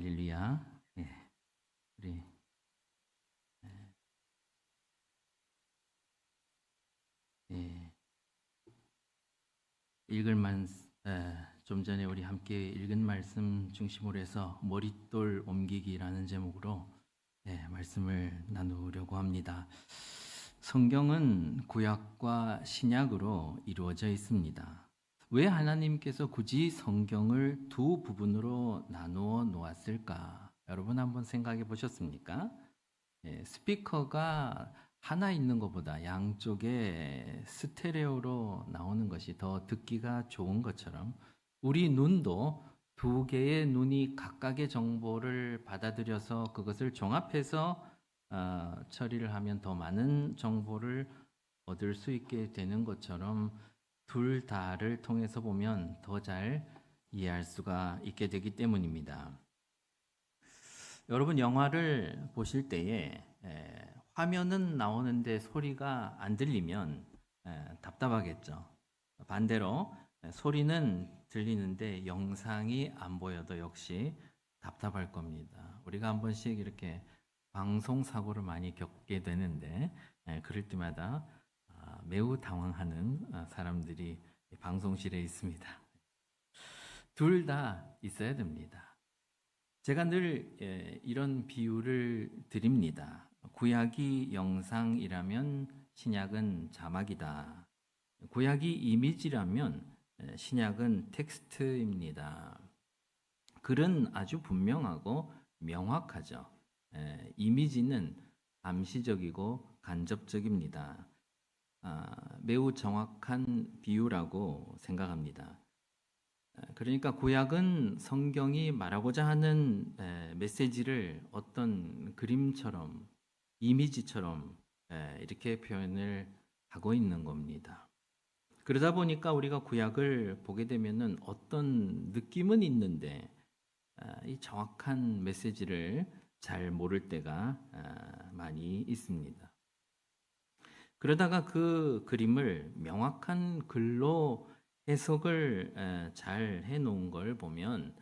할렐루야. 예, 우리 예, 읽을 만 좀 전에 우리 함께 읽은 말씀 중심으로 해서 머릿돌 옮기기라는 제목으로 말씀을 나누려고 합니다. 성경은 구약과 신약으로 이루어져 있습니다. 왜 하나님께서 굳이 성경을 두 부분으로 나누어 놓았을까? 여러분 한번 생각해 보셨습니까? 스피커가 하나 있는 것보다 양쪽에 스테레오로 나오는 것이 더 듣기가 좋은 것처럼 우리 눈도 두 개의 눈이 각각의 정보를 받아들여서 그것을 종합해서 처리를 하면 더 많은 정보를 얻을 수 있게 되는 것처럼 둘 다를 통해서 보면 더 잘 이해할 수가 있게 되기 때문입니다. 여러분 영화를 보실 때에 화면은 나오는데 소리가 안 들리면 답답하겠죠. 반대로 소리는 들리는데 영상이 안 보여도 역시 답답할 겁니다. 우리가 한 번씩 이렇게 방송 사고를 많이 겪게 되는데 그럴 때마다 매우 당황하는 사람들이 방송실에 있습니다. 둘 다 있어야 됩니다. 제가 늘 이런 비유를 드립니다. 구약이 영상이라면 신약은 자막이다. 구약이 이미지라면 신약은 텍스트입니다. 글은 아주 분명하고 명확하죠. 이미지는 암시적이고 간접적입니다. 매우 정확한 비유라고 생각합니다. 그러니까 구약은 성경이 말하고자 하는 메시지를 어떤 그림처럼 이미지처럼 이렇게 표현을 하고 있는 겁니다. 그러다 보니까 우리가 구약을 보게 되면은 어떤 느낌은 있는데 이 정확한 메시지를 잘 모를 때가 많이 있습니다. 그러다가 그 그림을 명확한 글로 해석을 잘 해놓은 걸 보면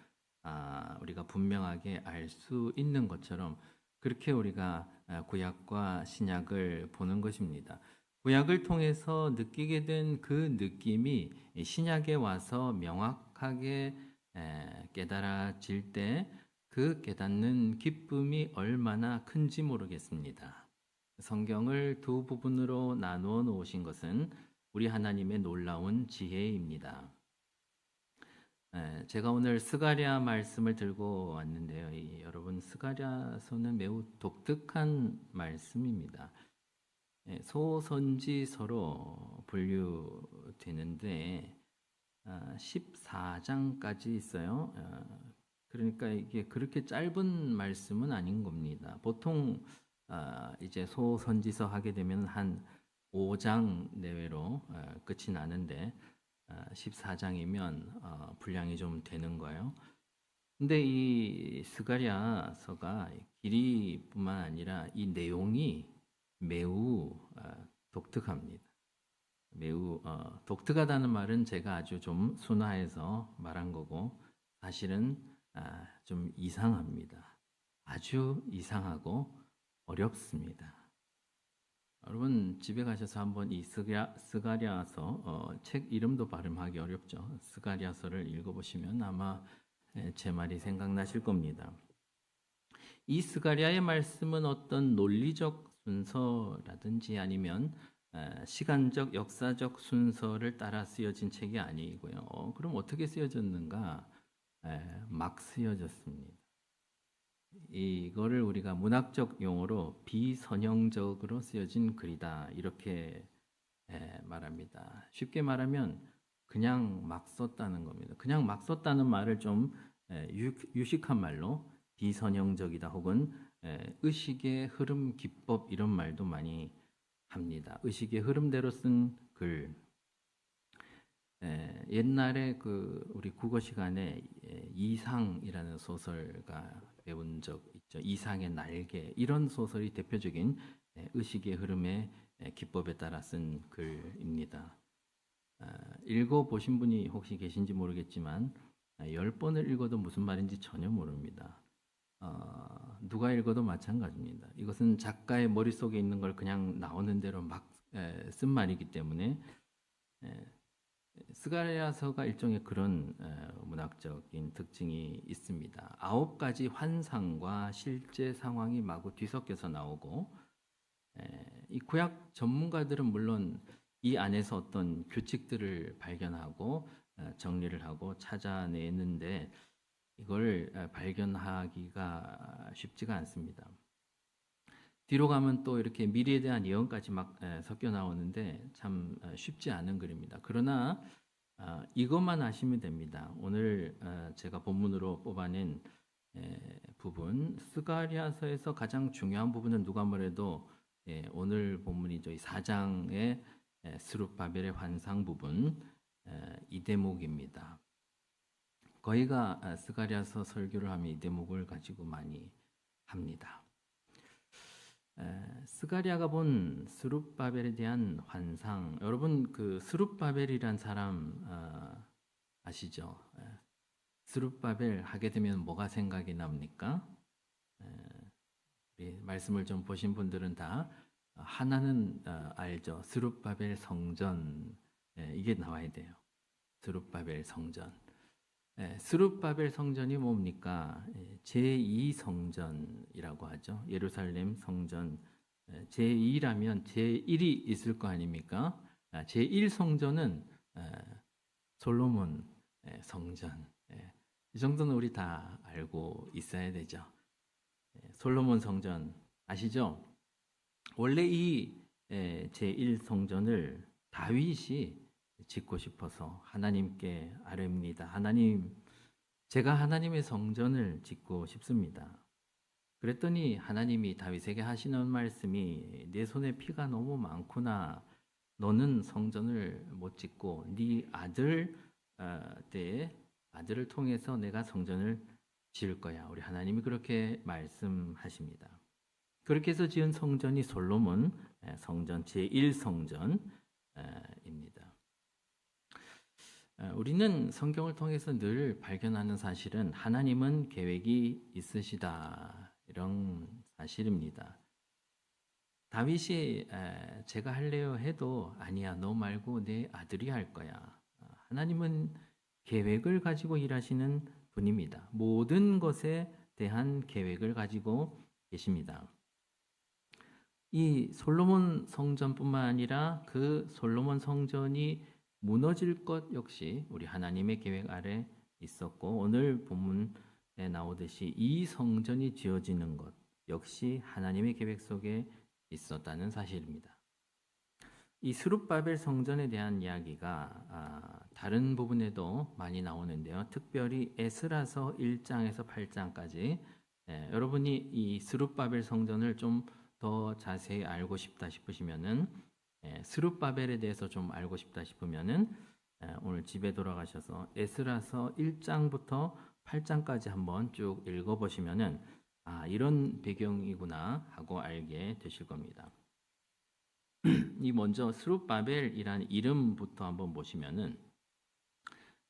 우리가 분명하게 알 수 있는 것처럼 그렇게 우리가 구약과 신약을 보는 것입니다. 구약을 통해서 느끼게 된 그 느낌이 신약에 와서 명확하게 깨달아질 때 그 깨닫는 기쁨이 얼마나 큰지 모르겠습니다. 성경을 두 부분으로 나누어 놓으신 것은 우리 하나님의 놀라운 지혜입니다. 제가 오늘 스가랴 말씀을 들고 왔는데요. 여러분 스가랴서는 매우 독특한 말씀입니다. 소선지서로 분류되는데 14장까지 있어요. 그러니까 이게 그렇게 짧은 말씀은 아닌 겁니다. 보통 이제 소선지서 하게 되면 한 5장 내외로 끝이 나는데 14장이면 분량이 좀 되는 거예요. 근데 이 스가랴서가 길이뿐만 아니라 이 내용이 매우 독특합니다. 매우 독특하다는 말은 제가 아주 좀 순화해서 말한 거고 사실은 좀 이상합니다. 아주 이상하고 어렵습니다. 여러분 집에 가셔서 한번 이 스가랴서 책 이름도 발음하기 어렵죠. 스가랴서를 읽어보시면 아마 제 말이 생각나실 겁니다. 이 스가랴의 말씀은 어떤 논리적 순서라든지 아니면 시간적 역사적 순서를 따라 쓰여진 책이 아니고요. 그럼 어떻게 쓰여졌는가? 막 쓰여졌습니다. 이거를 우리가 문학적 용어로 비선형적으로 쓰여진 글이다 이렇게 말합니다. 쉽게 말하면 그냥 막 썼다는 겁니다. 그냥 막 썼다는 말을 좀 유식한 말로 비선형적이다 혹은 의식의 흐름 기법 이런 말도 많이 합니다. 의식의 흐름대로 쓴 글. 옛날에 그 우리 국어 시간에 이상이라는 소설가 배운 적 있죠. 이상의 날개 이런 소설이 대표적인 의식의 흐름의 기법에 따라 쓴 글입니다. 읽어보신 분이 혹시 계신지 모르겠지만 10번을 읽어도 무슨 말인지 전혀 모릅니다. 누가 읽어도 마찬가지입니다. 이것은 작가의 머릿속에 있는 걸 그냥 나오는 대로 막 쓴 말이기 때문에 스가랴서가 일종의 그런 문학적인 특징이 있습니다. 9가지 환상과 실제 상황이 마구 뒤섞여서 나오고 이 구약 전문가들은 물론 이 안에서 어떤 규칙들을 발견하고 정리를 하고 찾아내는데 이걸 발견하기가 쉽지가 않습니다. 뒤로 가면 또 이렇게 미래에 대한 예언까지 막 섞여 나오는데 참 쉽지 않은 글입니다. 그러나 이것만 아시면 됩니다. 오늘 제가 본문으로 뽑아낸 부분, 스가랴서에서 가장 중요한 부분은 누가 뭐래도 오늘 본문이죠. 이 4장의 스룹바벨의 환상 부분, 이 대목입니다. 거의가 스가랴서 설교를 하면 이 대목을 가지고 많이 합니다. 스가랴가 본 스룹바벨에 대한 환상, 여러분 그 스룹바벨이란 사람 아시죠? 스룹바벨 하게 되면 뭐가 생각이 납니까? 우리 말씀을 좀 보신 분들은 다 하나는 알죠. 스룹바벨 성전, 이게 나와야 돼요. 스룹바벨 성전. 스룹바벨 성전이 뭡니까? 제2성전이라고 하죠. 예루살렘 성전. 제2라면 제1이 있을 거 아닙니까? 제1성전은 솔로몬 성전. 이 정도는 우리 다 알고 있어야 되죠. 솔로몬 성전 아시죠? 원래 이 제1성전을 다윗이 짓고 싶어서 하나님께 아뢰입니다. 하나님, 제가 하나님의 성전을 짓고 싶습니다. 그랬더니 하나님이 다윗에게 하시는 말씀이 내 손에 피가 너무 많구나. 너는 성전을 못 짓고 네 아들 때에 아들을 통해서 내가 성전을 지을 거야. 우리 하나님이 그렇게 말씀하십니다. 그렇게 해서 지은 성전이 솔로몬 성전 제1성전입니다. 우리는 성경을 통해서 늘 발견하는 사실은 하나님은 계획이 있으시다. 이런 사실입니다. 다윗이 제가 할래요 해도 아니야, 너 말고 내 아들이 할 거야. 하나님은 계획을 가지고 일하시는 분입니다. 모든 것에 대한 계획을 가지고 계십니다. 이 솔로몬 성전뿐만 아니라 그 솔로몬 성전이 무너질 것 역시 우리 하나님의 계획 아래 있었고, 오늘 본문에 나오듯이 이 성전이 지어지는 것 역시 하나님의 계획 속에 있었다는 사실입니다. 이 스룹바벨 성전에 대한 이야기가 다른 부분에도 많이 나오는데요. 특별히 에스라서 1장에서 8장까지 여러분이 이 스룹바벨 성전을 좀 더 자세히 알고 싶다 싶으시면은 스룹바벨에 대해서 좀 알고 싶다 싶으면은 오늘 집에 돌아가셔서 에스라서 1장부터 8장까지 한번 쭉 읽어보시면은 이런 배경이구나 하고 알게 되실 겁니다. 이 먼저 스룹바벨이라는 이름부터 한번 보시면은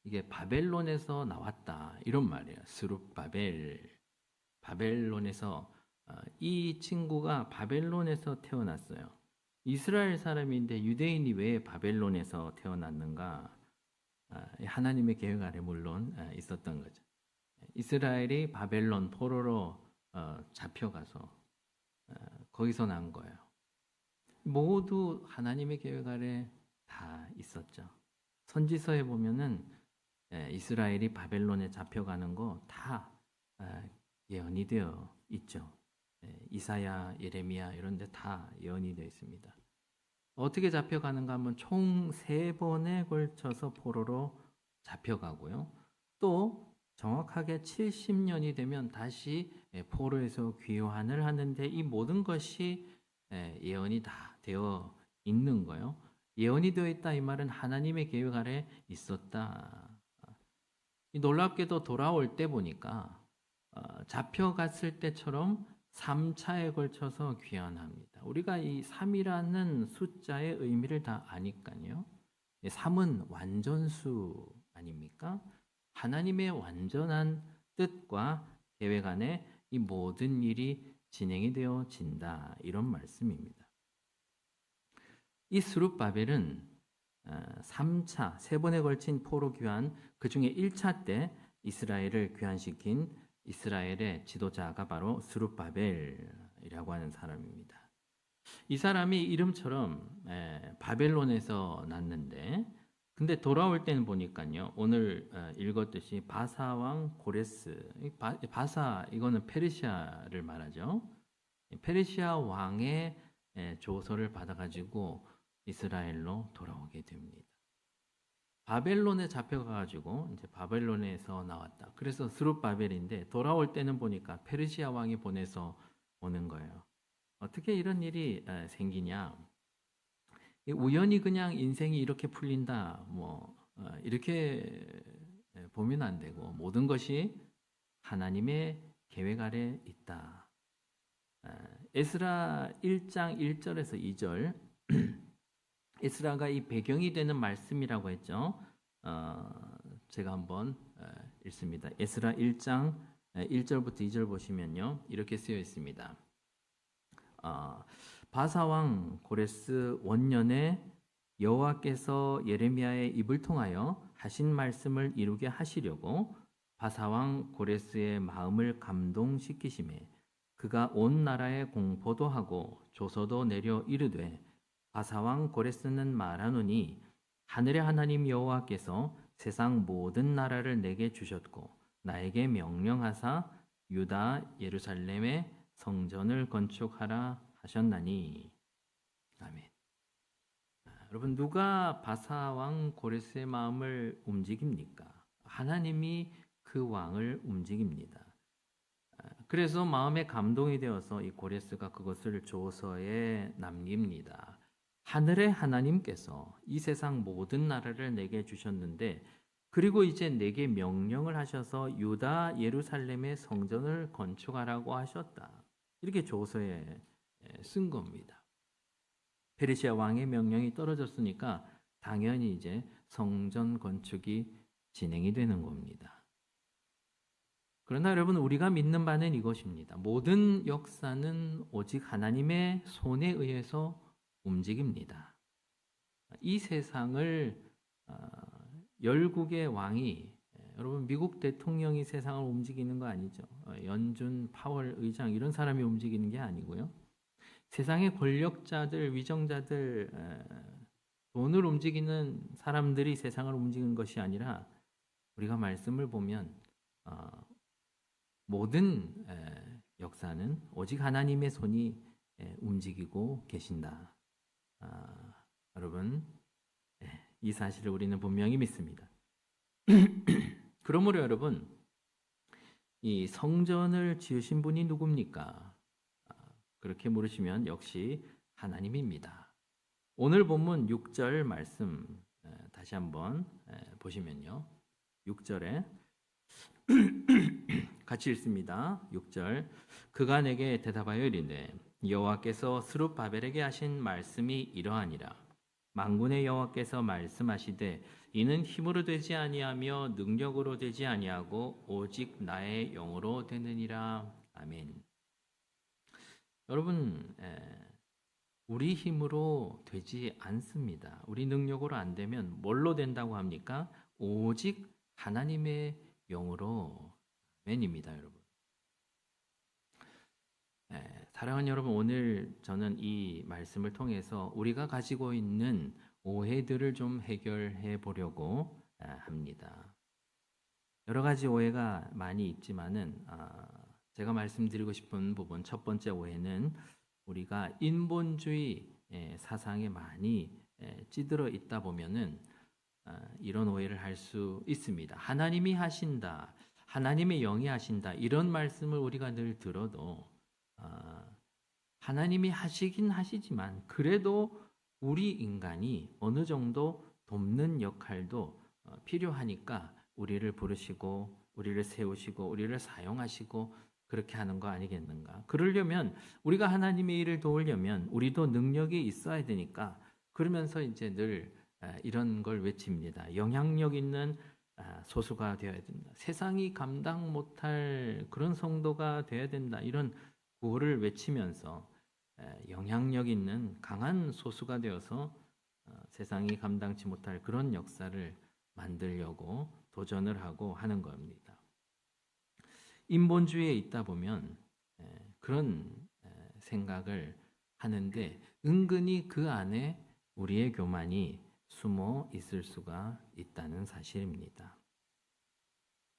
이게 바벨론에서 나왔다 이런 말이에요. 스룹바벨, 바벨론에서 이 친구가 바벨론에서 태어났어요. 이스라엘 사람인데 유대인이 왜 바벨론에서 태어났는가? 하나님의 계획 아래 물론 있었던 거죠. 이스라엘이 바벨론 포로로 잡혀가서 거기서 난 거예요. 모두 하나님의 계획 아래 다 있었죠. 선지서에 보면은 이스라엘이 바벨론에 잡혀가는 거 다 예언이 되어 있죠. 이사야, 예레미야 이런 데 다 예언이 되어 있습니다. 어떻게 잡혀가는가 하면 총 3번에 걸쳐서 포로로 잡혀가고요. 또 정확하게 70년이 되면 다시 포로에서 귀환을 하는데 이 모든 것이 예언이 다 되어 있는 거예요. 예언이 되어 있다 이 말은 하나님의 계획 아래 있었다. 놀랍게도 돌아올 때 보니까 잡혀갔을 때처럼 3차에 걸쳐서 귀환합니다. 우리가 이 3이라는 숫자의 의미를 다 아니까요. 3은 완전수 아닙니까? 하나님의 완전한 뜻과 계획 안에 이 모든 일이 진행이 되어진다. 이런 말씀입니다. 이 스룹바벨은 3차, 3번에 걸친 포로 귀환, 그 중에 1차 때 이스라엘을 귀환시킨 이스라엘의 지도자가 바로 스룹바벨이라고 하는 사람입니다. 이 사람이 이름처럼 바벨론에서 났는데, 근데 돌아올 때는 보니까요, 오늘 읽었듯이 바사 왕 고레스, 바사 이거는 페르시아를 말하죠. 페르시아 왕의 조서를 받아가지고 이스라엘로 돌아오게 됩니다. 바벨론에 잡혀가지고 이제 바벨론에서 나왔다. 그래서 스룹바벨인데 돌아올 때는 보니까 페르시아 왕이 보내서 오는 거예요. 어떻게 이런 일이 생기냐? 우연히 그냥 인생이 이렇게 풀린다, 이렇게 보면 안 되고 모든 것이 하나님의 계획 아래 있다. 에스라 1장 1절에서 2절 에스라가 이 배경이 되는 말씀이라고 했죠. 제가 한번 읽습니다. 에스라 1장 1절부터 2절 보시면요. 이렇게 쓰여 있습니다. 바사왕 고레스 원년에 여호와께서 예레미야의 입을 통하여 하신 말씀을 이루게 하시려고 바사왕 고레스의 마음을 감동시키심에 그가 온 나라에 공포도 하고 조서도 내려 이르되 바사왕 고레스는 말하노니 하늘의 하나님 여호와께서 세상 모든 나라를 내게 주셨고 나에게 명령하사 유다 예루살렘에 성전을 건축하라 하셨나니. 아멘. 여러분, 누가 바사왕 고레스의 마음을 움직입니까? 하나님이 그 왕을 움직입니다. 그래서 마음에 감동이 되어서 이 고레스가 그것을 조서에 남깁니다. 하늘의 하나님께서 이 세상 모든 나라를 내게 주셨는데, 그리고 이제 내게 명령을 하셔서 유다 예루살렘의 성전을 건축하라고 하셨다. 이렇게 조서에 쓴 겁니다. 페르시아 왕의 명령이 떨어졌으니까 당연히 이제 성전 건축이 진행이 되는 겁니다. 그러나 여러분, 우리가 믿는 바는 이것입니다. 모든 역사는 오직 하나님의 손에 의해서 움직입니다. 이 세상을 열국의 왕이, 여러분, 미국 대통령이 세상을 움직이는 거 아니죠. 연준 파월 의장 이런 사람이 움직이는 게 아니고요. 세상의 권력자들, 위정자들, 돈을 움직이는 사람들이 세상을 움직이는 것이 아니라 우리가 말씀을 보면 모든 역사는 오직 하나님의 손이 움직이고 계신다. 여러분, 이 사실을 우리는 분명히 믿습니다. 그러므로 여러분, 이 성전을 지으신 분이 누굽니까? 그렇게 물으시면 역시 하나님입니다. 오늘 본문 6절 말씀 다시 한번 보시면요. 6절에 같이 읽습니다. 6절. 그가 내게 대답하여 이르되 여호와께서 스룹바벨에게 하신 말씀이 이러하니라. 만군의 여호와께서 말씀하시되 이는 힘으로 되지 아니하며 능력으로 되지 아니하고 오직 나의 영으로 되느니라. 아멘. 여러분, 우리 힘으로 되지 않습니다. 우리 능력으로 안 되면 뭘로 된다고 합니까? 오직 하나님의 영으로. 아멘입니다, 여러분. 사랑하는 여러분, 오늘 저는 이 말씀을 통해서 우리가 가지고 있는 오해들을 좀 해결해 보려고 합니다. 여러 가지 오해가 많이 있지만은 제가 말씀드리고 싶은 부분, 첫 번째 오해는 우리가 인본주의 사상에 많이 찌들어 있다 보면은 이런 오해를 할 수 있습니다. 하나님이 하신다, 하나님의 영이 하신다, 이런 말씀을 우리가 늘 들어도 하나님이 하시긴 하시지만 그래도 우리 인간이 어느 정도 돕는 역할도 필요하니까 우리를 부르시고 우리를 세우시고 우리를 사용하시고 그렇게 하는 거 아니겠는가? 그러려면 우리가 하나님의 일을 도우려면 우리도 능력이 있어야 되니까 그러면서 이제 늘 이런 걸 외칩니다. 영향력 있는 소수가 되어야 된다. 세상이 감당 못할 그런 성도가 되어야 된다. 이런 구호를 외치면서 영향력 있는 강한 소수가 되어서 세상이 감당치 못할 그런 역사를 만들려고 도전을 하고 하는 겁니다. 인본주의에 있다 보면 그런 생각을 하는데 은근히 그 안에 우리의 교만이 숨어 있을 수가 있다는 사실입니다.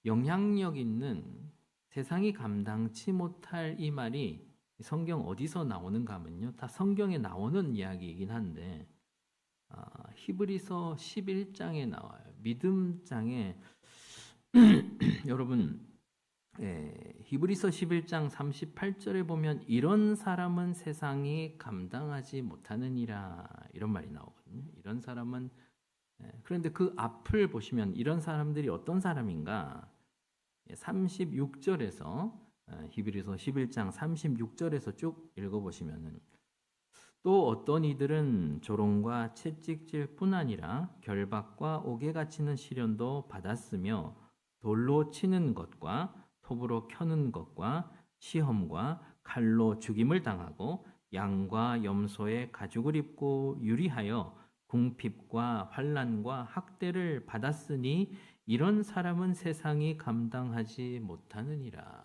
영향력 있는 세상이 감당치 못할 이 말이 성경 어디서 나오는가 하면요. 다 성경에 나오는 이야기이긴 한데 히브리서 11장에 나와요. 믿음장에 여러분 히브리서 11장 38절에 보면 이런 사람은 세상이 감당하지 못하느니라 이런 말이 나오거든요. 이런 사람은 그런데 그 앞을 보시면 이런 사람들이 어떤 사람인가? 36절에서 히브리서 11장 36절에서 쭉 읽어보시면은 또 어떤 이들은 조롱과 채찍질뿐 아니라 결박과 옥에 갇히는 시련도 받았으며 돌로 치는 것과 톱으로 켜는 것과 시험과 칼로 죽임을 당하고 양과 염소의 가죽을 입고 유리하여 궁핍과 환난과 학대를 받았으니 이런 사람은 세상이 감당하지 못하느니라.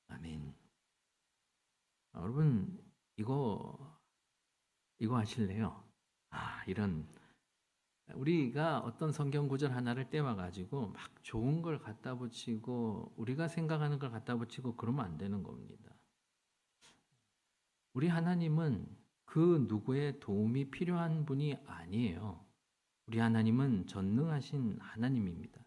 아멘. 여러분 이거 하실래요? 이런 우리가 어떤 성경 구절 하나를 떼와 가지고 막 좋은 걸 갖다 붙이고 우리가 생각하는 걸 갖다 붙이고 그러면 안 되는 겁니다. 우리 하나님은 그 누구의 도움이 필요한 분이 아니에요. 우리 하나님은 전능하신 하나님입니다.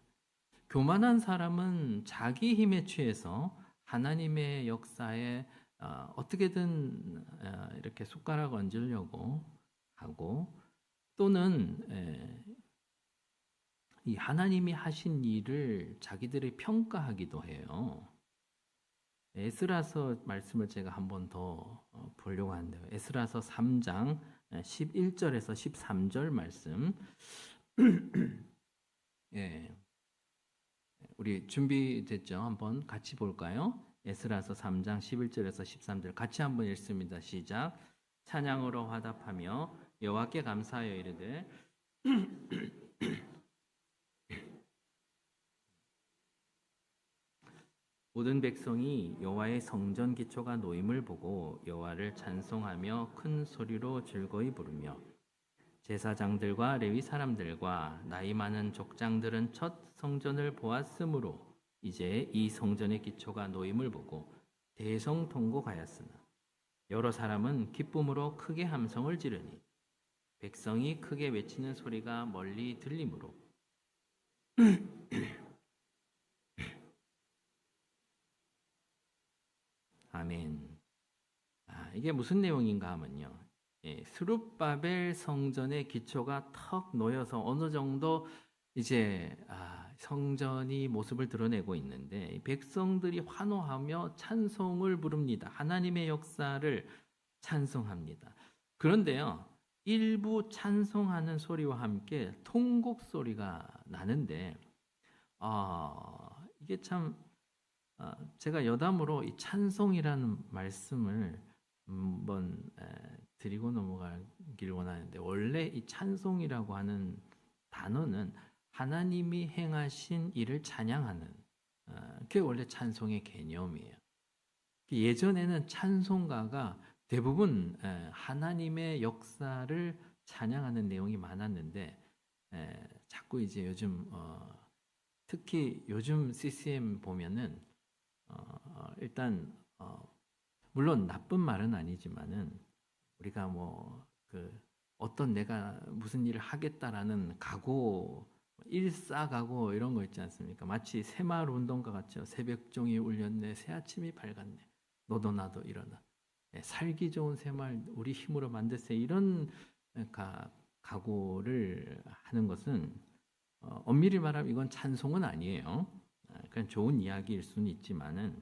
교만한 사람은 자기 힘에 취해서 하나님의 역사에 어떻게든 이렇게 숟가락 얹으려고 하고 또는 이 하나님이 하신 일을 자기들이 평가하기도 해요. 에스라서 말씀을 제가 한 번 더 보려고 하는데요. 에스라서 3장 11절에서 13절 말씀. 예. 우리 준비됐죠? 한번 같이 볼까요? 에스라서 3장 11절에서 13절 같이 한번 읽습니다. 시작. 찬양으로 화답하며 여호와께 감사하여 이르되 모든 백성이 여호와의 성전 기초가 놓임을 보고 여호와를 찬송하며 큰 소리로 즐거이 부르며 제사장들과 레위 사람들과 나이 많은 족장들은 첫 성전을 보았으므로 이제 이 성전의 기초가 놓임을 보고 대성통곡하였으나 여러 사람은 기쁨으로 크게 함성을 지르니 백성이 크게 외치는 소리가 멀리 들리므로 아멘. 이게 무슨 내용인가 하면요. 스룹바벨 성전의 기초가 턱 놓여서 어느 정도 이제 성전이 모습을 드러내고 있는데 백성들이 환호하며 찬송을 부릅니다. 하나님의 역사를 찬송합니다. 그런데요. 일부 찬송하는 소리와 함께 통곡 소리가 나는데 이게 참 제가 여담으로 이 찬송이라는 말씀을 한번 드리고 넘어가기를 원하는데 원래 이 찬송이라고 하는 단어는 하나님이 행하신 일을 찬양하는 그게 원래 찬송의 개념이에요. 예전에는 찬송가가 대부분 하나님의 역사를 찬양하는 내용이 많았는데 자꾸 이제 요즘 특히 요즘 CCM 보면은 일단 물론 나쁜 말은 아니지만은 우리가 뭐 어떤 내가 무슨 일을 하겠다라는 각오, 일사각오 이런 거 있지 않습니까? 마치 새마을 운동가 같죠. 새벽종이 울렸네, 새 아침이 밝았네. 너도 나도 일어나. 살기 좋은 새마을 우리 힘으로 만들세. 이런 각오를 하는 것은 엄밀히 말하면 이건 찬송은 아니에요. 그냥 좋은 이야기일 수는 있지만은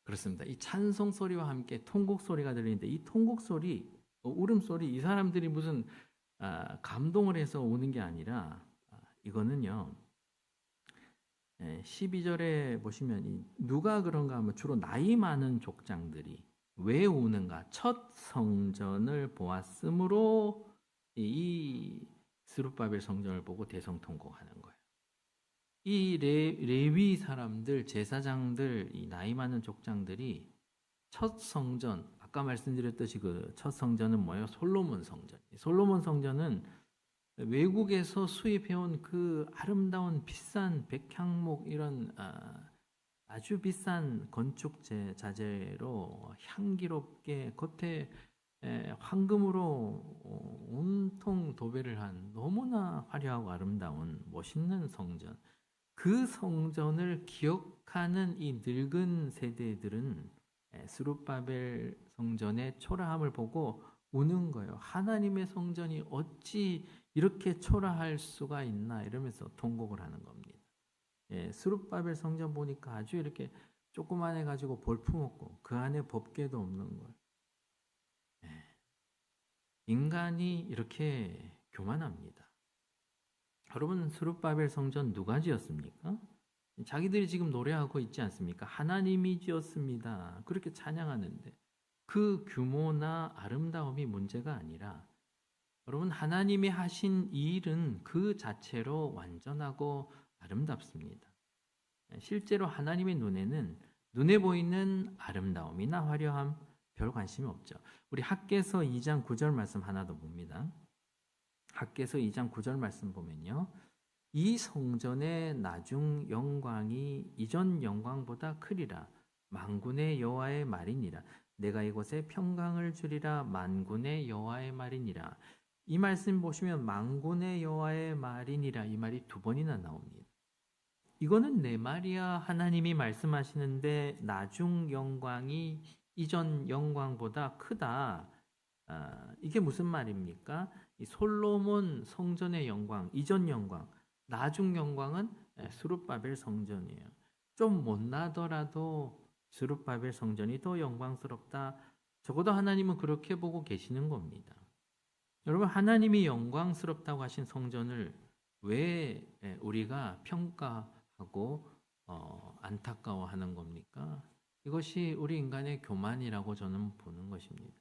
그렇습니다. 이 찬송 소리와 함께 통곡 소리가 들리는데 이 통곡 소리, 울음 소리 이 사람들이 무슨 감동을 해서 우는 게 아니라 이거는요. 12절에 보시면 누가 그런가 하면 주로 나이 많은 족장들이 왜 우는가? 첫 성전을 보았으므로 이 스룹바벨 성전을 보고 대성통곡하는 거예요. 이 레위 사람들, 제사장들, 이 나이 많은 족장들이 첫 성전, 아까 말씀드렸듯이 그 첫 성전은 뭐예요? 솔로몬 성전. 솔로몬 성전은 외국에서 수입해온 그 아름다운 비싼 백향목 이런 아주 비싼 건축 자재로 향기롭게 겉에 황금으로 온통 도배를 한 너무나 화려하고 아름다운 멋있는 성전. 그 성전을 기억하는 이 늙은 세대들은 스룹바벨 성전의 초라함을 보고 우는 거예요. 하나님의 성전이 어찌 이렇게 초라할 수가 있나 이러면서 통곡을 하는 겁니다. 스룹바벨 성전 보니까 아주 이렇게 조그만해 가지고 볼품없고 그 안에 법궤도 없는 거예요. 인간이 이렇게 교만합니다. 여러분, 스룹바벨 성전 누가 지었습니까? 자기들이 지금 노래하고 있지 않습니까? 하나님이 지었습니다. 그렇게 찬양하는데 그 규모나 아름다움이 문제가 아니라 여러분, 하나님이 하신 이 일은 그 자체로 완전하고 아름답습니다. 실제로 하나님의 눈에는 눈에 보이는 아름다움이나 화려함 별 관심이 없죠. 우리 학개서 2장 9절 말씀 하나 더 봅니다. 학개서 2장 9절 말씀 보면요. 이 성전의 나중 영광이 이전 영광보다 크리라. 만군의 여호와의 말이니라. 내가 이곳에 평강을 주리라. 만군의 여호와의 말이니라. 이 말씀 보시면 만군의 여호와의 말이니라 이 말이 두 번이나 나옵니다. 이거는 내 말이야 하나님이 말씀하시는데 나중 영광이 이전 영광보다 크다. 이게 무슨 말입니까? 이 솔로몬 성전의 영광, 이전 영광, 나중 영광은 스룹바벨 성전이에요. 좀 못나더라도 스룹바벨 성전이 더 영광스럽다. 적어도 하나님은 그렇게 보고 계시는 겁니다. 여러분, 하나님이 영광스럽다고 하신 성전을 왜 우리가 평가하고 안타까워하는 겁니까? 이것이 우리 인간의 교만이라고 저는 보는 것입니다.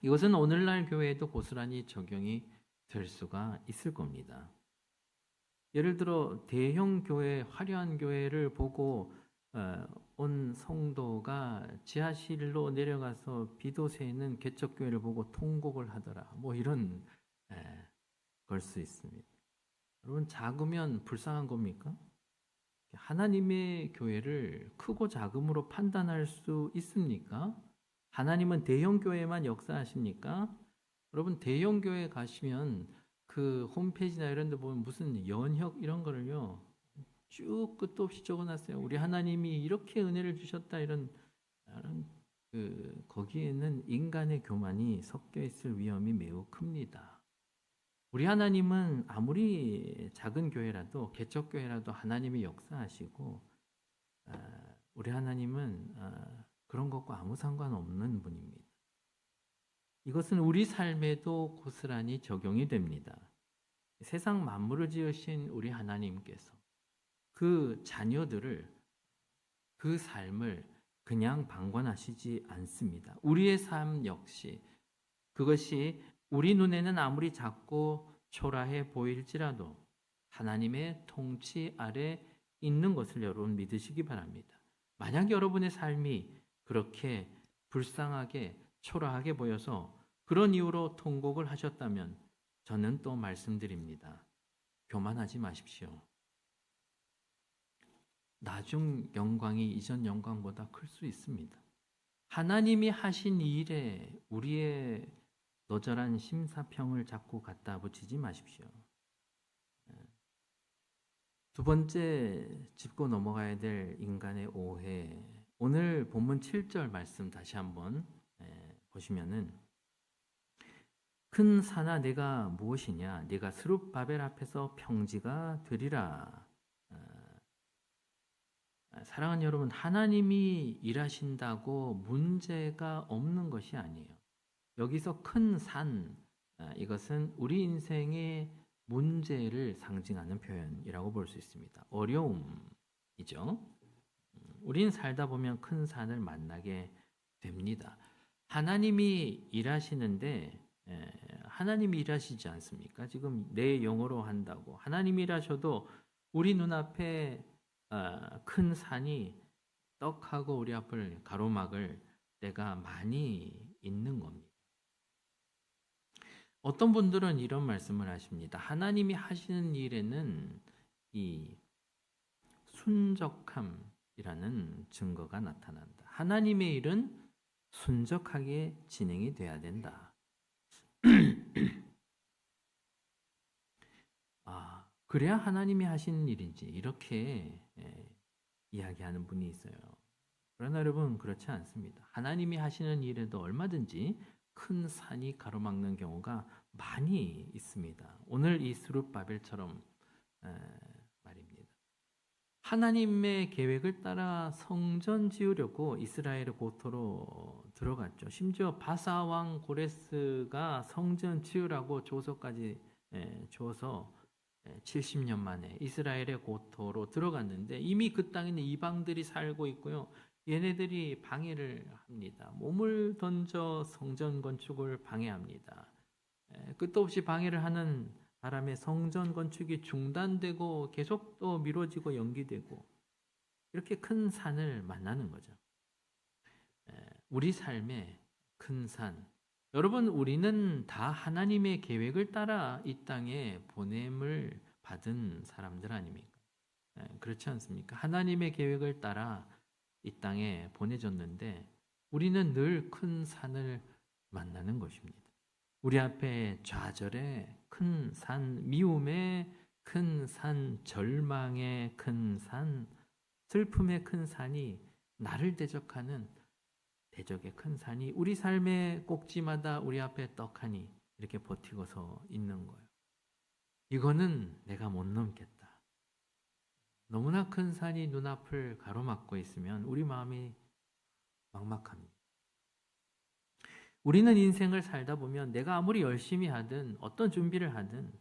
이것은 오늘날 교회에도 고스란히 적용이 될 수가 있을 겁니다. 예를 들어 대형 교회, 화려한 교회를 보고 온 성도가 지하실로 내려가서 비도 새는 개척교회를 보고 통곡을 하더라. 뭐 이런 걸 수 있습니다. 여러분, 작으면 불쌍한 겁니까? 하나님의 교회를 크고 작음으로 판단할 수 있습니까? 하나님은 대형 교회만 역사하십니까? 여러분, 대형 교회 가시면 그 홈페이지나 이런 데 보면 무슨 연혁 이런 거를요 쭉 끝도 없이 적어놨어요. 우리 하나님이 이렇게 은혜를 주셨다 이런 거기에는 인간의 교만이 섞여 있을 위험이 매우 큽니다. 우리 하나님은 아무리 작은 교회라도 개척교회라도 하나님이 역사하시고 우리 하나님은 그런 것과 아무 상관없는 분입니다. 이것은 우리 삶에도 고스란히 적용이 됩니다. 세상 만물을 지으신 우리 하나님께서 그 자녀들을 그 삶을 그냥 방관하시지 않습니다. 우리의 삶 역시 그것이 우리 눈에는 아무리 작고 초라해 보일지라도 하나님의 통치 아래 있는 것을 여러분 믿으시기 바랍니다. 만약 여러분의 삶이 그렇게 불쌍하게 초라하게 보여서 그런 이유로 통곡을 하셨다면 저는 또 말씀드립니다. 교만하지 마십시오. 나중 영광이 이전 영광보다 클 수 있습니다. 하나님이 하신 일에 우리의 너절한 심사평을 자꾸 갖다 붙이지 마십시오. 두 번째 짚고 넘어가야 될 인간의 오해. 오늘 본문 7절 말씀 다시 한번 보시면은 큰 산아 내가 무엇이냐? 네가 스룹바벨 앞에서 평지가 되리라. 사랑하는 여러분, 하나님이 일하신다고 문제가 없는 것이 아니에요. 여기서 큰 산, 이것은 우리 인생의 문제를 상징하는 표현이라고 볼 수 있습니다. 어려움이죠. 우린 살다 보면 큰 산을 만나게 됩니다. 하나님이 일하시는데 하나님이 일하시지 않습니까? 지금 내 영어로 한다고 하나님이 일하셔도 우리 눈앞에 큰 산이 떡하고 우리 앞을 가로막을 때가 많이 있는 겁니다. 어떤 분들은 이런 말씀을 하십니다. 하나님이 하시는 일에는 이 순적함이라는 증거가 나타난다. 하나님의 일은 순적하게 진행이 돼야 된다. 그래야 하나님이 하시는 일인지 이렇게 이야기하는 분이 있어요. 그러나 여러분 그렇지 않습니다. 하나님이 하시는 일에도 얼마든지 큰 산이 가로막는 경우가 많이 있습니다. 오늘 이 스룹바벨처럼 말입니다. 하나님의 계획을 따라 성전 지으려고 이스라엘의 고토로 들어갔죠. 심지어 바사 왕 고레스가 성전 지으라고 조서까지 줘서 70년 만에 이스라엘의 고토로 들어갔는데 이미 그 땅에는 이방들이 살고 있고요. 얘네들이 방해를 합니다. 몸을 던져 성전 건축을 방해합니다. 끝도 없이 방해를 하는 바람에 성전 건축이 중단되고 계속 또 미뤄지고 연기되고 이렇게 큰 산을 만나는 거죠. 우리 삶의 큰 산. 여러분, 우리는 다 하나님의 계획을 따라 이 땅에 보냄을 받은 사람들 아닙니까? 그렇지 않습니까? 하나님의 계획을 따라 이 땅에 보내졌는데 우리는 늘 큰 산을 만나는 것입니다. 우리 앞에 좌절의 큰 산, 미움의 큰 산, 절망의 큰 산, 슬픔의 큰 산이 나를 대적하는 대적의 큰 산이 우리 삶의 꼭지마다 우리 앞에 떡하니 이렇게 버티고서 있는 거예요. 이거는 내가 못 넘겠다. 너무나 큰 산이 눈앞을 가로막고 있으면 우리 마음이 막막합니다. 우리는 인생을 살다 보면 내가 아무리 열심히 하든 어떤 준비를 하든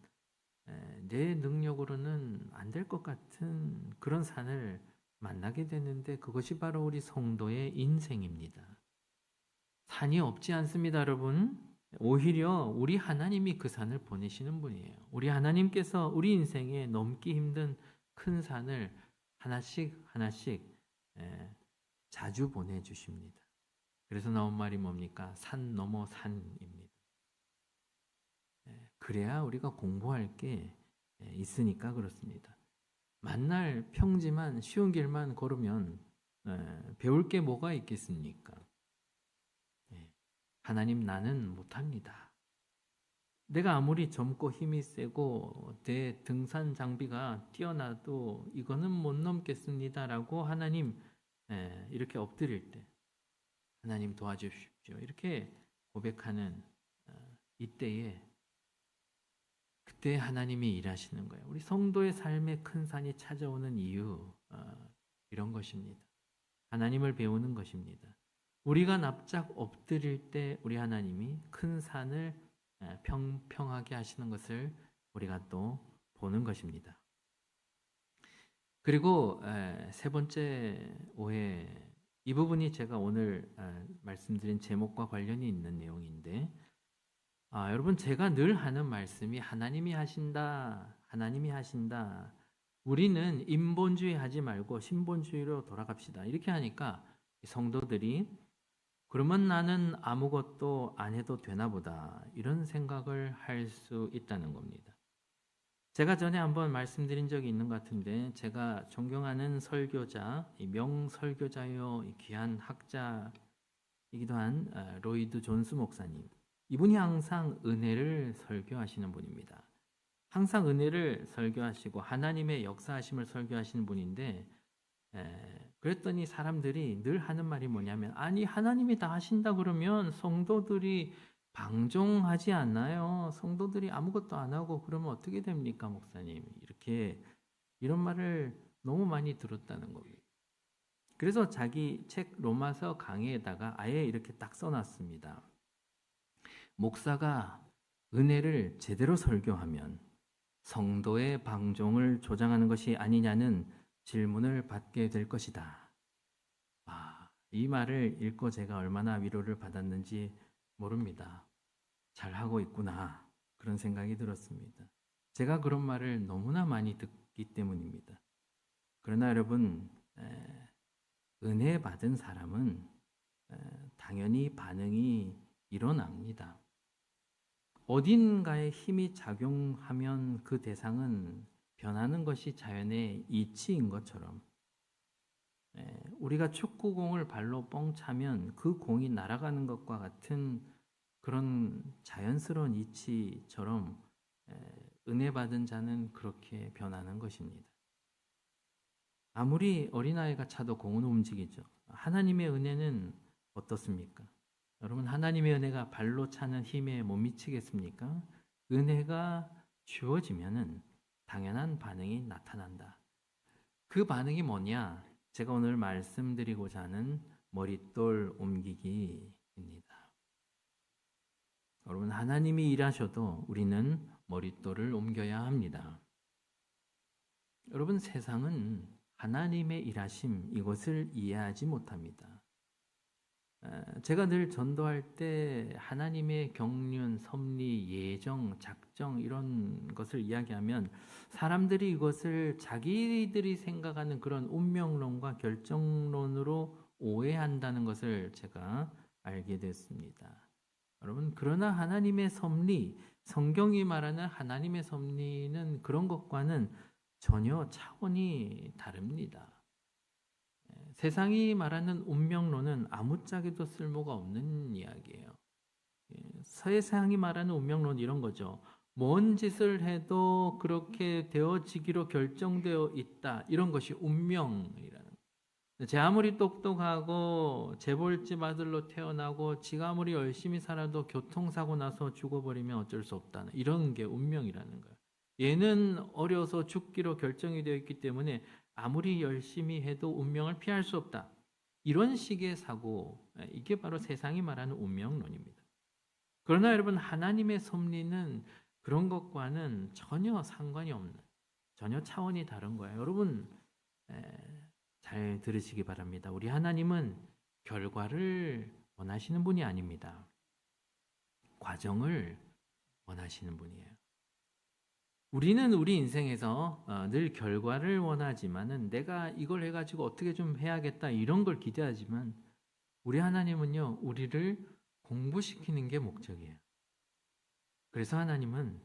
내 능력으로는 안 될 것 같은 그런 산을 만나게 되는데 그것이 바로 우리 성도의 인생입니다. 산이 없지 않습니다, 여러분. 오히려 우리 하나님이 그 산을 보내시는 분이에요. 우리 하나님께서 우리 인생에 넘기 힘든 큰 산을 하나씩 자주 보내주십니다. 그래서 나온 말이 뭡니까? 산 넘어 산입니다. 그래야 우리가 공부할 게 있으니까 그렇습니다. 만날 평지만 쉬운 길만 걸으면 배울 게 뭐가 있겠습니까? 하나님 나는 못합니다. 내가 아무리 젊고 힘이 세고 내 등산 장비가 뛰어나도 이거는 못 넘겠습니다라고 하나님 이렇게 엎드릴 때 하나님 도와주십시오. 이렇게 고백하는 이때에 그때 하나님이 일하시는 거예요. 우리 성도의 삶에 큰 산이 찾아오는 이유 이런 것입니다. 하나님을 배우는 것입니다. 우리가 납작 엎드릴 때 우리 하나님이 큰 산을 평평하게 하시는 것을 우리가 또 보는 것입니다. 그리고 세 번째 오해, 이 부분이 제가 오늘 말씀드린 제목과 관련이 있는 내용인데 여러분 제가 늘 하는 말씀이 하나님이 하신다. 우리는 인본주의 하지 말고 신본주의로 돌아갑시다. 이렇게 하니까 성도들이 그러면 나는 아무것도 안 해도 되나 보다 이런 생각을 할 수 있다는 겁니다. 제가 전에 한번 말씀드린 적이 있는 것 같은데 제가 존경하는 설교자, 명설교자요 귀한 학자이기도 한 로이드 존스 목사님, 이분이 항상 은혜를 설교하시는 분입니다. 항상 은혜를 설교하시고 하나님의 역사하심을 설교하시는 분인데 그랬더니 사람들이 늘 하는 말이 뭐냐면 아니 하나님이 다 하신다 그러면 성도들이 방종하지 않나요? 성도들이 아무것도 안 하고 그러면 어떻게 됩니까, 목사님? 이런 말을 너무 많이 들었다는 겁니다. 그래서 자기 책 로마서 강의에다가 아예 이렇게 딱 써놨습니다. 목사가 은혜를 제대로 설교하면 성도의 방종을 조장하는 것이 아니냐는 질문을 받게 될 것이다. 이 말을 읽고 제가 얼마나 위로를 받았는지 모릅니다. 잘하고 있구나. 그런 생각이 들었습니다. 제가 그런 말을 너무나 많이 듣기 때문입니다. 그러나 여러분, 은혜 받은 사람은 당연히 반응이 일어납니다. 어딘가에 힘이 작용하면 그 대상은 변하는 것이 자연의 이치인 것처럼 우리가 축구공을 발로 뻥 차면 그 공이 날아가는 것과 같은 그런 자연스러운 이치처럼 은혜 받은 자는 그렇게 변하는 것입니다. 아무리 어린아이가 차도 공은 움직이죠. 하나님의 은혜는 어떻습니까? 여러분, 하나님의 은혜가 발로 차는 힘에 못 미치겠습니까? 은혜가 주어지면은 당연한 반응이 나타난다. 그 반응이 뭐냐? 제가 오늘 말씀드리고자 하는 머릿돌 옮기기입니다. 여러분, 하나님이 일하셔도 우리는 머릿돌을 옮겨야 합니다. 여러분, 세상은 하나님의 일하심 이것을 이해하지 못합니다. 제가 늘 전도할 때 하나님의 경륜, 섭리, 예정, 작정 이런 것을 이야기하면 사람들이 이것을 자기들이 생각하는 그런 운명론과 결정론으로 오해한다는 것을 제가 알게 됐습니다. 여러분, 그러나 하나님의 섭리, 성경이 말하는 하나님의 섭리는 그런 것과는 전혀 차원이 다릅니다. 세상이 말하는 운명론은 아무짝에도 쓸모가 없는 이야기예요. 세상이 말하는 운명론 이런 거죠. 뭔 짓을 해도 그렇게 되어지기로 결정되어 있다. 이런 것이 운명이라는 거예요. 제 아무리 똑똑하고 재벌집 아들로 태어나고 지가 아무리 열심히 살아도 교통사고 나서 죽어버리면 어쩔 수 없다는 이런 게 운명이라는 거예요. 얘는 어려서 죽기로 결정이 되어 있기 때문에 아무리 열심히 해도 운명을 피할 수 없다. 이런 식의 사고, 이게 바로 세상이 말하는 운명론입니다. 그러나 여러분, 하나님의 섭리는 그런 것과는 전혀 상관이 없는, 전혀 차원이 다른 거예요. 여러분, 잘 들으시기 바랍니다. 우리 하나님은 결과를 원하시는 분이 아닙니다. 과정을 원하시는 분이에요. 우리는 우리 인생에서 늘 결과를 원하지만은 내가 이걸 해가지고 어떻게 좀 해야겠다 이런 걸 기대하지만 우리 하나님은요, 우리를 공부시키는 게 목적이에요. 그래서 하나님은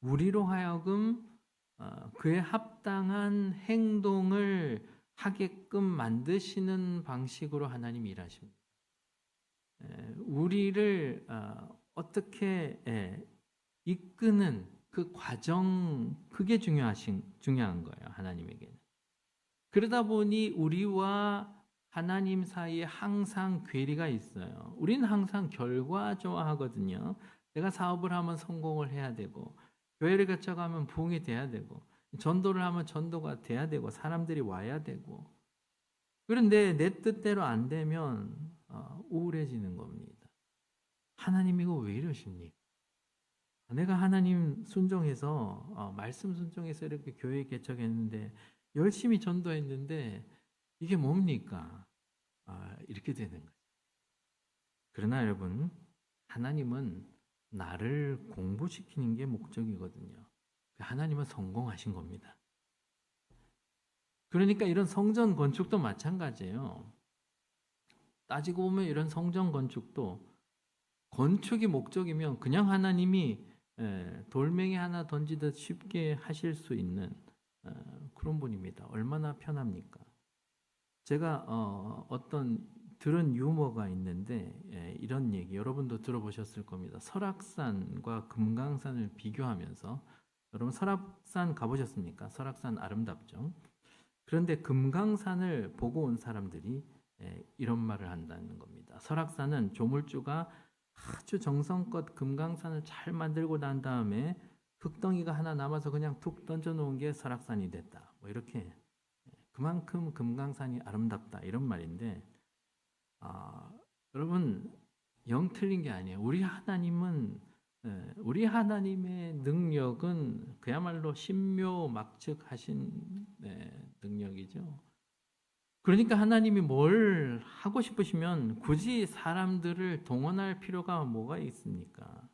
우리로 하여금 그에 합당한 행동을 하게끔 만드시는 방식으로 하나님이 일하십니다. 우리를 어떻게 이끄는 그 과정, 그게 중요한 거예요, 하나님에게는. 그러다 보니 우리와 하나님 사이에 항상 괴리가 있어요. 우리는 항상 결과 좋아하거든요. 내가 사업을 하면 성공을 해야 되고, 교회를 거쳐가면 부흥이 돼야 되고, 전도를 하면 전도가 돼야 되고, 사람들이 와야 되고. 그런데 내 뜻대로 안 되면 우울해지는 겁니다. 하나님 이거 왜 이러십니까? 내가 하나님 순종해서 말씀 순종해서 이렇게 교회 개척했는데 열심히 전도했는데 이게 뭡니까? 이렇게 되는 거죠. 그러나 여러분, 하나님은 나를 공부시키는 게 목적이거든요. 하나님은 성공하신 겁니다. 그러니까 이런 성전 건축도 마찬가지예요. 따지고 보면 이런 성전 건축도 건축이 목적이면 그냥 하나님이 돌멩이 하나 던지듯 쉽게 하실 수 있는 그런 분입니다. 얼마나 편합니까? 제가 어떤 들은 유머가 있는데 이런 얘기 여러분도 들어보셨을 겁니다. 설악산과 금강산을 비교하면서 여러분 설악산 가보셨습니까? 설악산 아름답죠. 그런데 금강산을 보고 온 사람들이 이런 말을 한다는 겁니다. 설악산은 조물주가 아주 정성껏 금강산을 잘 만들고 난 다음에 흙덩이가 하나 남아서 그냥 툭 던져놓은 게 설악산이 됐다. 뭐 이렇게 그만큼 금강산이 아름답다 이런 말인데 여러분 영 틀린 게 아니에요. 우리 하나님은 우리 하나님의 능력은 그야말로 신묘막측하신 능력이죠. 그러니까 하나님이 뭘 하고 싶으시면 굳이 사람들을 동원할 필요가 뭐가 있습니까?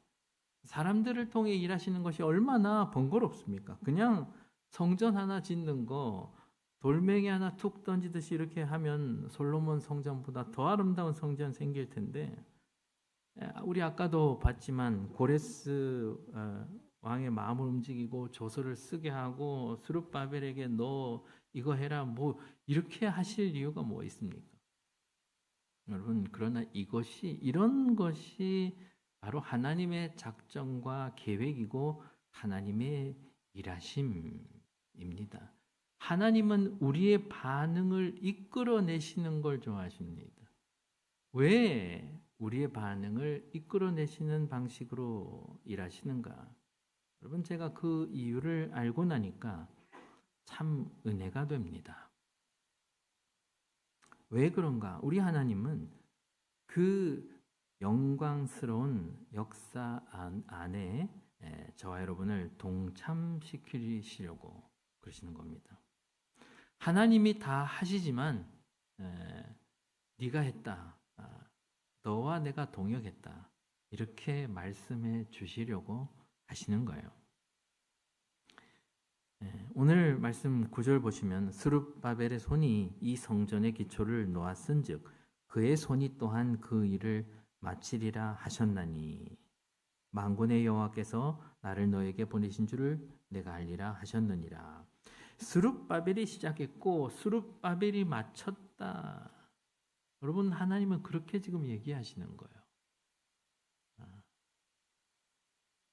사람들을 통해 일하시는 것이 얼마나 번거롭습니까? 그냥 성전 하나 짓는 거 돌멩이 하나 툭 던지듯이 이렇게 하면 솔로몬 성전보다 더 아름다운 성전 생길 텐데, 우리 아까도 봤지만 고레스 왕의 마음을 움직이고 조서를 쓰게 하고 스룹바벨에게 너 이거 해라 뭐 이렇게 하실 이유가 뭐 있습니까? 여러분, 그러나 이런 것이 바로 하나님의 작정과 계획이고 하나님의 일하심입니다. 하나님은 우리의 반응을 이끌어내시는 걸 좋아하십니다. 왜 우리의 반응을 이끌어내시는 방식으로 일하시는가? 여러분, 제가 그 이유를 알고 나니까 참 은혜가 됩니다. 왜 그런가? 우리 하나님은 그 영광스러운 역사 안에 저와 여러분을 동참시키시려고 그러시는 겁니다. 하나님이 다 하시지만 네가 했다. 너와 내가 동역했다. 이렇게 말씀해 주시려고 하시는 거예요. 오늘 말씀 9절 보시면 스룹바벨의 손이 이 성전의 기초를 놓았은즉 그의 손이 또한 그 일을 마치리라 하셨나니 만군의 여호와께서 나를 너에게 보내신 줄을 내가 알리라 하셨느니라. 스룹바벨이 시작했고 스룹바벨이 마쳤다. 여러분, 하나님은 그렇게 지금 얘기하시는 거예요.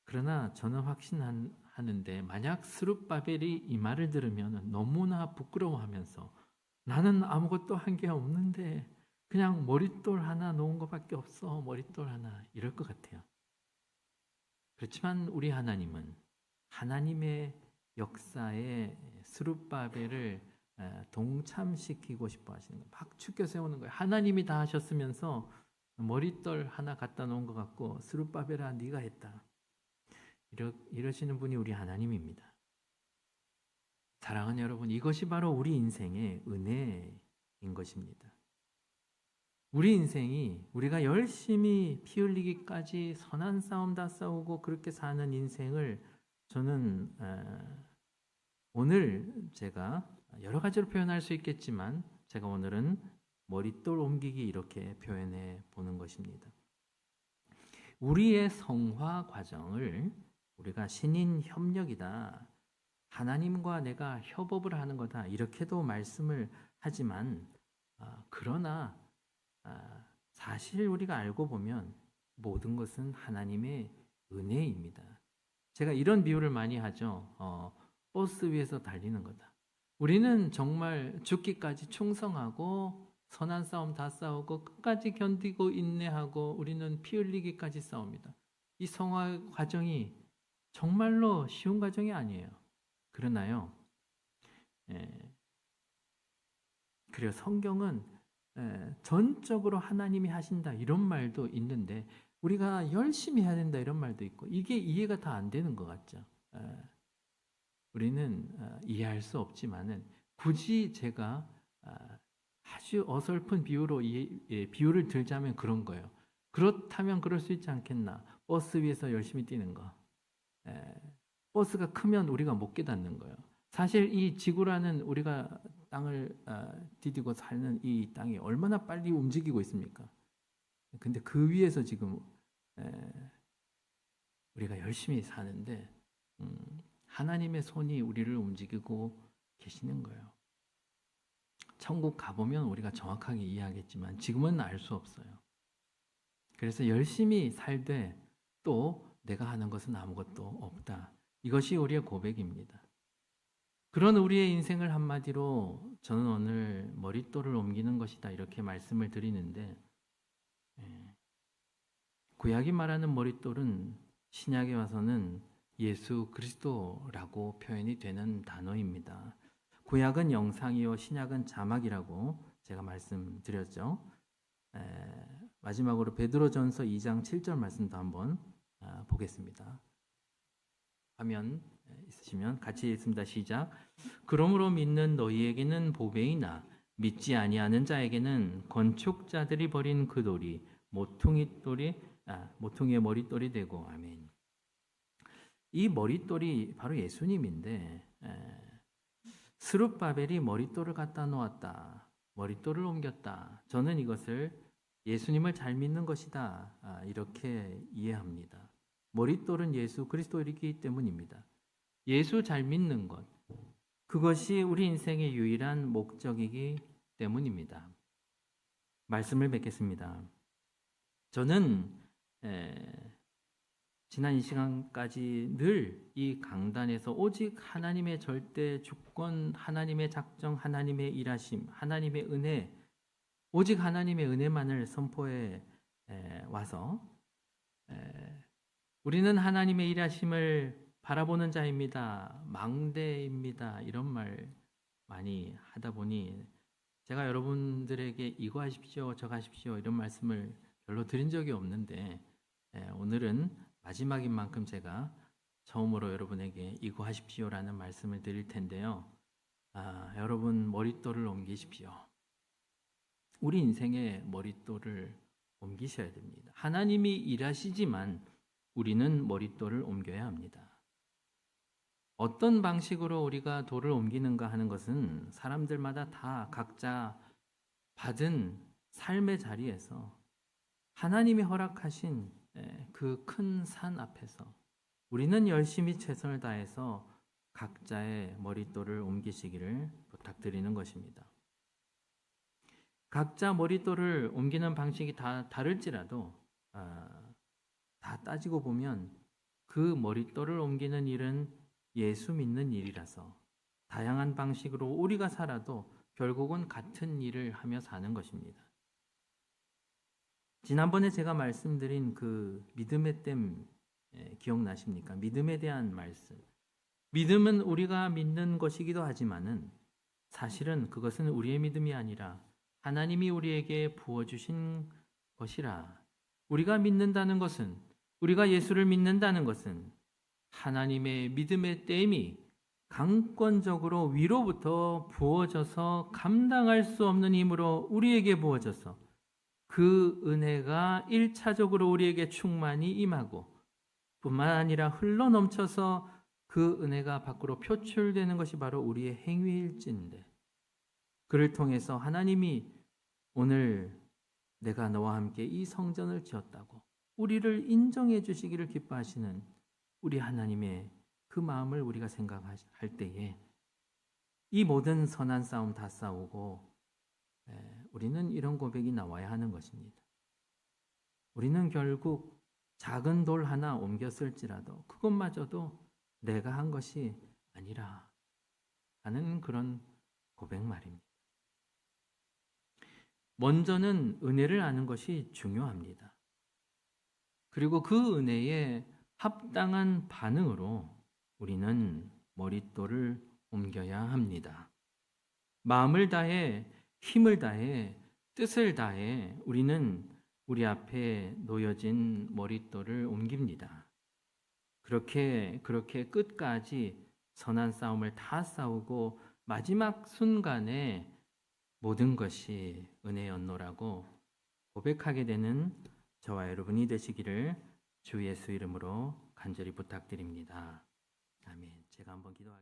그러나 저는 확신하는데 만약 스룹바벨이 이 말을 들으면 너무나 부끄러워하면서 나는 아무것도 한 게 없는데 그냥 머릿돌 하나 놓은 것밖에 없어. 머릿돌 하나. 이럴 것 같아요. 그렇지만 우리 하나님은 하나님의 역사에 스룹바벨을 동참시키고 싶어 하시는 거예요. 막 축켜 세우는 거예요. 하나님이 다 하셨으면서 머릿돌 하나 갖다 놓은 것 같고 스룹바벨아 네가 했다. 이러시는 분이 우리 하나님입니다. 사랑하는 여러분, 이것이 바로 우리 인생의 은혜인 것입니다. 우리 인생이 우리가 열심히 피 흘리기까지 선한 싸움 다 싸우고 그렇게 사는 인생을 저는 오늘 제가 여러 가지로 표현할 수 있겠지만 제가 오늘은 머릿돌 옮기기 이렇게 표현해 보는 것입니다. 우리의 성화 과정을 우리가 신인 협력이다. 하나님과 내가 협업을 하는 거다. 이렇게도 말씀을 하지만 그러나 사실 우리가 알고 보면 모든 것은 하나님의 은혜입니다. 제가 이런 비유를 많이 하죠. 버스 위에서 달리는 거다. 우리는 정말 죽기까지 충성하고 선한 싸움 다 싸우고 끝까지 견디고 인내하고 우리는 피 흘리기까지 싸웁니다. 이 성화 과정이 정말로 쉬운 과정이 아니에요. 그러나요. 그래요. 성경은 전적으로 하나님이 하신다 이런 말도 있는데 우리가 열심히 해야 된다 이런 말도 있고 이게 이해가 다 안 되는 것 같죠. 우리는 이해할 수 없지만은 굳이 제가 아주 어설픈 비유로 비유를 들자면 그런 거예요. 그렇다면 그럴 수 있지 않겠나. 버스 위에서 열심히 뛰는 거. 버스가 크면 우리가 못 깨닫는 거예요. 사실 이 지구라는 우리가 땅을 디디고 사는 이 땅이 얼마나 빨리 움직이고 있습니까? 근데 그 위에서 지금 우리가 열심히 사는데 하나님의 손이 우리를 움직이고 계시는 거예요. 천국 가보면 우리가 정확하게 이해하겠지만 지금은 알 수 없어요. 그래서 열심히 살되 또 내가 하는 것은 아무것도 없다. 이것이 우리의 고백입니다. 그런 우리의 인생을 한마디로 저는 오늘 머릿돌을 옮기는 것이다 이렇게 말씀을 드리는데 구약이 말하는 머릿돌은 신약에 와서는 예수 그리스도라고 표현이 되는 단어입니다. 구약은 영상이요 신약은 자막이라고 제가 말씀드렸죠. 마지막으로 베드로전서 2장 7절 말씀도 한번 보겠습니다. 화면 있으시면 같이 읽습니다. 시작. 그러므로 믿는 너희에게는 보배이나 믿지 아니하는 자에게는 건축자들이 버린 그 돌이 모퉁이의 머릿돌이 되고. 아멘. 이 머릿돌이 바로 예수님인데, 스룹바벨이 머릿돌을 갖다 놓았다, 머릿돌을 옮겼다. 저는 이것을 예수님을 잘 믿는 것이다, 이렇게 이해합니다. 머릿돌은 예수 그리스도이기 때문입니다. 예수 잘 믿는 것, 그것이 우리 인생의 유일한 목적이기 때문입니다. 말씀을 뵙겠습니다. 저는 지난 이 시간까지 늘 이 강단에서 오직 하나님의 절대 주권, 하나님의 작정, 하나님의 일하심, 하나님의 은혜, 오직 하나님의 은혜만을 선포해 와서 우리는 하나님의 일하심을 바라보는 자입니다, 망대입니다, 이런 말 많이 하다 보니 제가 여러분들에게 이거 하십시오, 저거 하십시오 이런 말씀을 별로 드린 적이 없는데, 오늘은 마지막인 만큼 제가 처음으로 여러분에게 이거 하십시오라는 말씀을 드릴 텐데요. 여러분 머릿돌을 옮기십시오. 우리 인생의 머릿돌을 옮기셔야 됩니다. 하나님이 일하시지만 우리는 머릿돌을 옮겨야 합니다. 어떤 방식으로 우리가 돌을 옮기는가 하는 것은 사람들마다 다 각자 받은 삶의 자리에서 하나님이 허락하신 그 큰 산 앞에서 우리는 열심히 최선을 다해서 각자의 머릿돌을 옮기시기를 부탁드리는 것입니다. 각자 머릿돌을 옮기는 방식이 다 다를지라도 다 따지고 보면 그 머릿돌을 옮기는 일은 예수 믿는 일이라서 다양한 방식으로 우리가 살아도 결국은 같은 일을 하며 사는 것입니다. 지난번에 제가 말씀드린 그 믿음의 댐 기억나십니까? 믿음에 대한 말씀. 믿음은 우리가 믿는 것이기도 하지만은 사실은 그것은 우리의 믿음이 아니라 하나님이 우리에게 부어주신 것이라. 우리가 믿는다는 것은, 우리가 예수를 믿는다는 것은 하나님의 믿음의 댐이 강권적으로 위로부터 부어져서 감당할 수 없는 힘으로 우리에게 부어져서 그 은혜가 1차적으로 우리에게 충만히 임하고 뿐만 아니라 흘러넘쳐서 그 은혜가 밖으로 표출되는 것이 바로 우리의 행위일진데, 그를 통해서 하나님이 오늘 내가 너와 함께 이 성전을 지었다고 우리를 인정해 주시기를 기뻐하시는 우리 하나님의 그 마음을 우리가 생각할 때에 이 모든 선한 싸움 다 싸우고 우리는 이런 고백이 나와야 하는 것입니다. 우리는 결국 작은 돌 하나 옮겼을지라도 그것마저도 내가 한 것이 아니라 하는 그런 고백 말입니다. 먼저는 은혜를 아는 것이 중요합니다. 그리고 그 은혜에 합당한 반응으로 우리는 머릿돌을 옮겨야 합니다. 마음을 다해, 힘을 다해, 뜻을 다해 우리는 우리 앞에 놓여진 머릿돌을 옮깁니다. 그렇게 끝까지 선한 싸움을 다 싸우고 마지막 순간에 모든 것이 은혜였노라고 고백하게 되는 저와 여러분이 되시기를 주 예수 이름으로 간절히 부탁드립니다. 아멘. 제가 한번 기도하겠습니다.